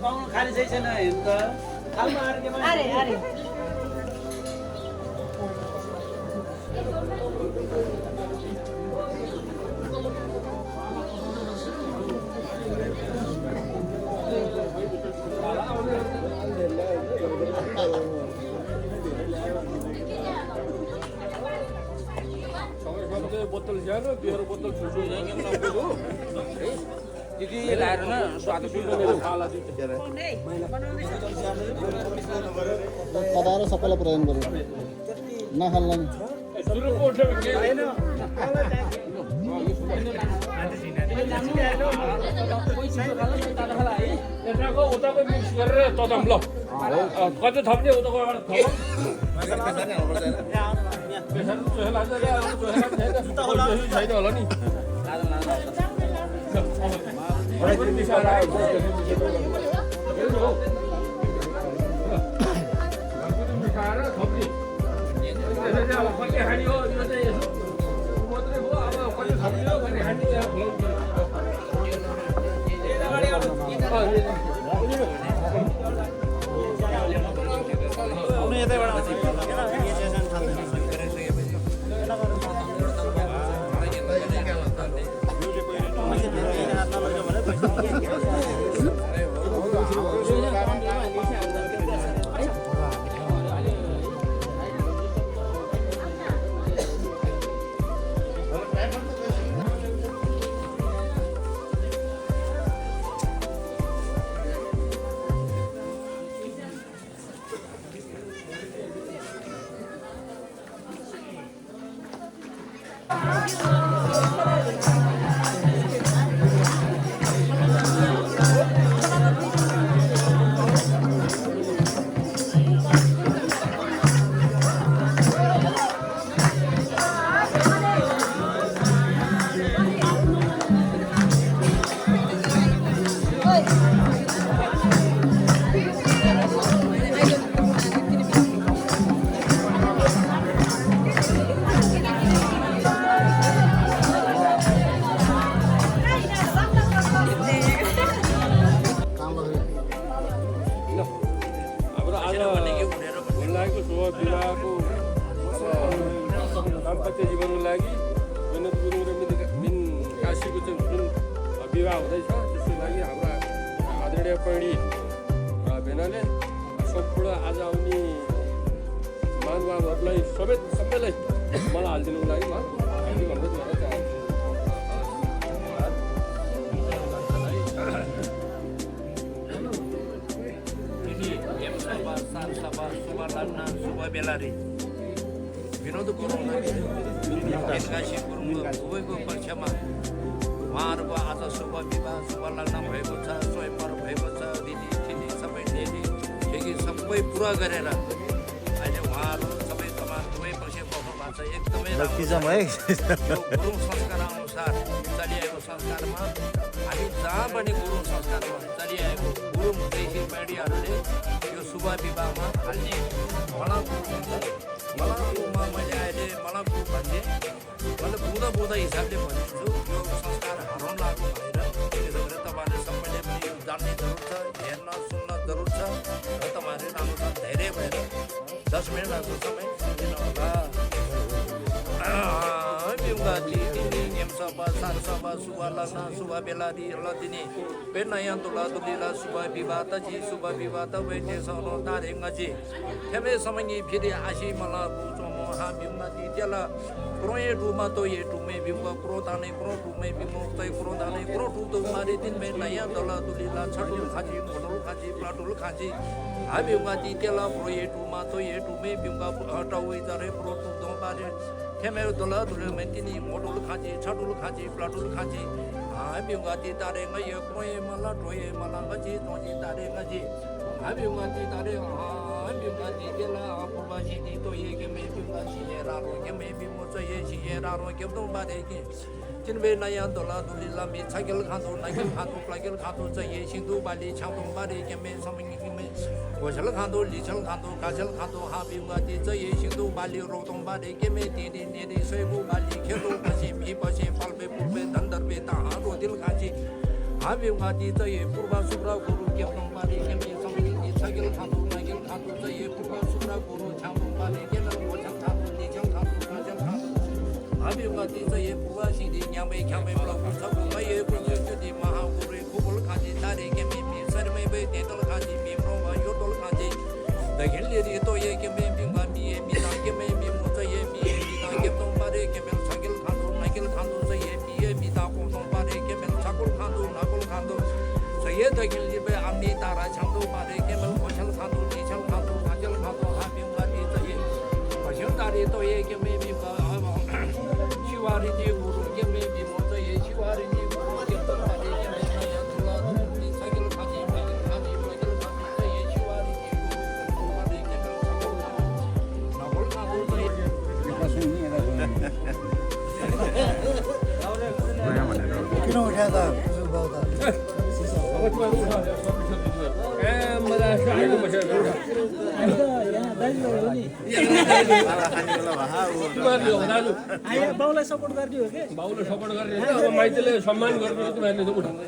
पाउनु खाने चाहिँ छैन हेर्नु त अरे अरे बोतल ज्यानो बियर बोतल छुछु दिदी लाएर न स्वाद खाला पकाएर सबैलाई पुऱ्याउनु पर्यो नखाल्ला नि उताको मिक्स गरेर तताम ल कति थप्ने उताको छैन होला नि खाएर थप्ने कति खाने हो यो चाहिँ यसो मात्रै हो अब कति थप्ने हो कति खाने दाम्पत्य जीवनको लागि विनोद गुरुङ र मिन काशीको जुन विवाह हुँदैछ त्यसको लागि हाम्रा आदरणीय पैडी भेनाले सम्पूर्ण आज आउने महानुभावहरूलाई सबैलाई मलाई हालिदिनुको लागि म हामी भन्दै गर्न चाहन्छु शुभ बेला रे विनोद गुरुङ काशी गुरुङ दुवैको पक्षमा उहाँहरूको आज शुभ विवाह शुभ लग्न भएको छ स्वयंवर भएको छ दिदी थिदी सबै दिदी ठेकी सबै पुरा गरेर अहिले उहाँहरू सबै तपाईँ दुवै पक्ष बस्नु भएको छ एकदमै गुरुङ संस्कार अनुसार चलिआएको संस्कारमा हामी जहाँ पनि गुरुङ संस्कारमा चलिआएको गुरुङ देशी पेढीहरूले यो शुभ विवाहमा हाल्ने मलाकुमा मैले अहिले मलाकु भन्ने मैले बुँदा हिसाबले भन्छु यो संस्कार हराउन लागु भएर त्यसो भएर तपाईँहरूले सबैले पनि यो जान्ने जरुर छ हेर्न सुन्न जरुर छ र तपाईँहरूले राम्रो धेरै भएर 10 मिनट जस्तो समय दिनुहोला सभा शुभ लग्न शुभ बेला दिने पेनया तुला तुलीला शुभ विवाह जी शुभ विवाह वैद्य सनो तारेंगजी थेमे समय फिर आशी मला चोमो हा बिमना जी तेला प्रोये टुमा तो ये टुमे बिमका प्रो ताने प्रो टुमे बिमो तय प्रो ताने प्रो टु तो मारे दिन में नया तुला तुलीला छटुल खाजी मोटुल खाजी प्लाटुल खाजी हा बिमका जी तेला प्रोये टुमा तो ये टुमे बिमका हटावे जरे प्रो टु तो मारे थेमे तुला तुले मेंटिनी मोटुल खाजी छटुल खाजी प्लाटुल खाजी हा बिमका जी तारे ngye प्रोये मला टोये मला ngजी तोजी तारे ngजी हा बिमका जी तारे हा बिमका जी तेला पुरवाजी दी तो ये के मे बिमका जी ये रारो के मे बिमो च ये जी ये रारो के तो बारे के जिनबे नया दोला दुलीला मे छागल खातो नागल खातो प्लागल खातो च ये सिंधु बाली छातो बारे के मे समंगी के मे गोछल खातो लिछल खातो काछल खातो हा बिमका जी च ये सिंधु बाली रोतों बारे के मे ती दी ने दी सेबु बाली खेलो पछे भी पछे फलबे पुबे धंधरबे हाबिवादी चाहिँ पूर्व शुक्र गुरु केप्लङ पाले केमे समिति छगिल खानु नागिल खानु चाहिँ पूर्व शुक्र गुरु छामु पाले केमे मोछन खानु निछन खानु नाजल खानु हाबिवादी चाहिँ पूर्व सिद्धि न्यामे ख्यामे ब्लक सब गए गुरु जुदि महागुरु कुबल खाजी तारे केमे मि सरमै बे तेतल खाजी मि ब्रह्म यो तल खाजी दखिलले तो ये केमे बिंगा मि मि ना केमे मि मु चाहिँ मि ना केप्लङ पाले केमे छगिल खानु नागिल खानु चाहिँ मि ता कोन पाले केमे छकुल खानु नाकुल खानु ये दखिल बे आमनी तारा छांदो पारे के मल कोछल खादो नीछल खादो नाजल खादो हाबिम गादी तो ये पछल तारे तो ये के में भी शिवारी जी गुरु के में भी मो तो ये शिवारी जी गुरु के तो पारे के में नया थोड़ा नी सगल खादी में खादी मगल खादी तो ये शिवारी जी गुरु पारे के में नाकुल खादो तो ये किन उठादा बाउदा बाउलाई सपोर्ट गर्ने हो कि बाउले सपोर्ट गर्ने अब माइतीले सम्मान गर्ने तिमीहरूले उठाउँछ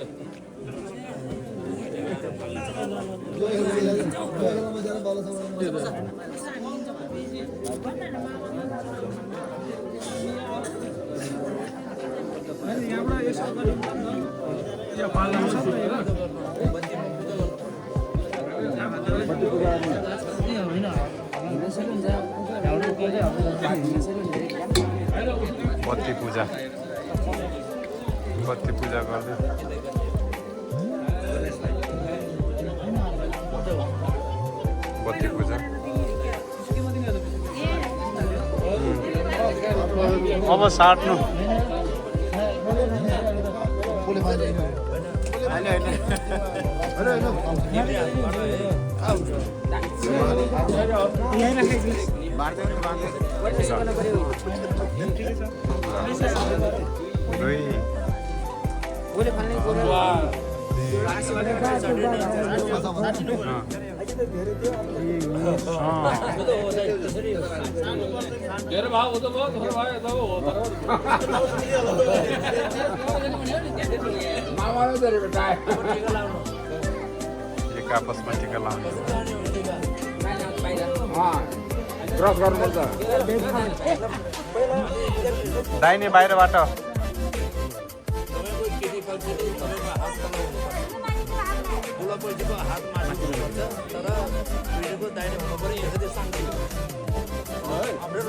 बत्ती पूजा गर्दै बत्ती पूजा अब साट्नु धेरै भाव हो त भयो थोरै भयो त हो एक आपसमा टिका लाउने क्रस गर्नुपर्छ दाहिने बाहिरबाट बुढापल्टीको हात माथि हुनुपर्छ तर भिडियोको दाहिने हुनु पर्यो यसरी सँगै हाम्रो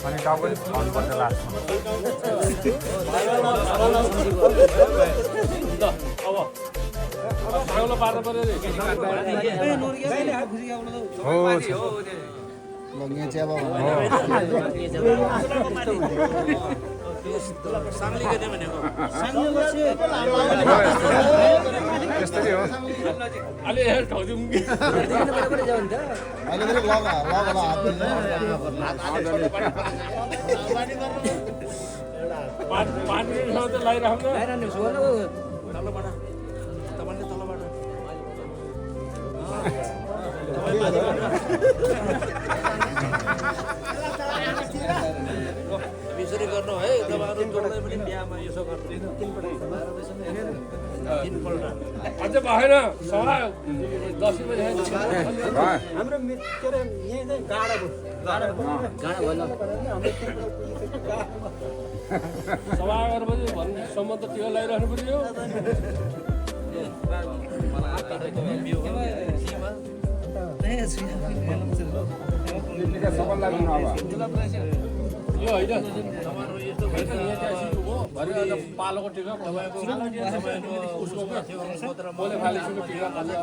अनि टाउको भन्नुपर्छ लास्टमा अब साउलो पार्नु पर्यो हो लग्ने च्याबा साङ्ली गर्ने भनेको त्यस्तै हो अलि हेर ठाउँदिउँ कि अहिले फेरि लगा पानी त लगाइराख्नु तलबाट तपाईँले तलबाट यसरी गर्नु है तपाईँहरू जोड्दै पनि बिहामा यसो गर्नु तिनपल्ट अझ भएन सभा 10 बजे हाम्रो के अरे यहाँ चाहिँ गाडा सभा गरेपछि भन्नेसम्म त टिका लगाइराख्नु पर्यो यो होइन तपाईँहरू यस्तो भएर यहाँ भरि पालोको टिका उसको बोले फालेको टिका भनेर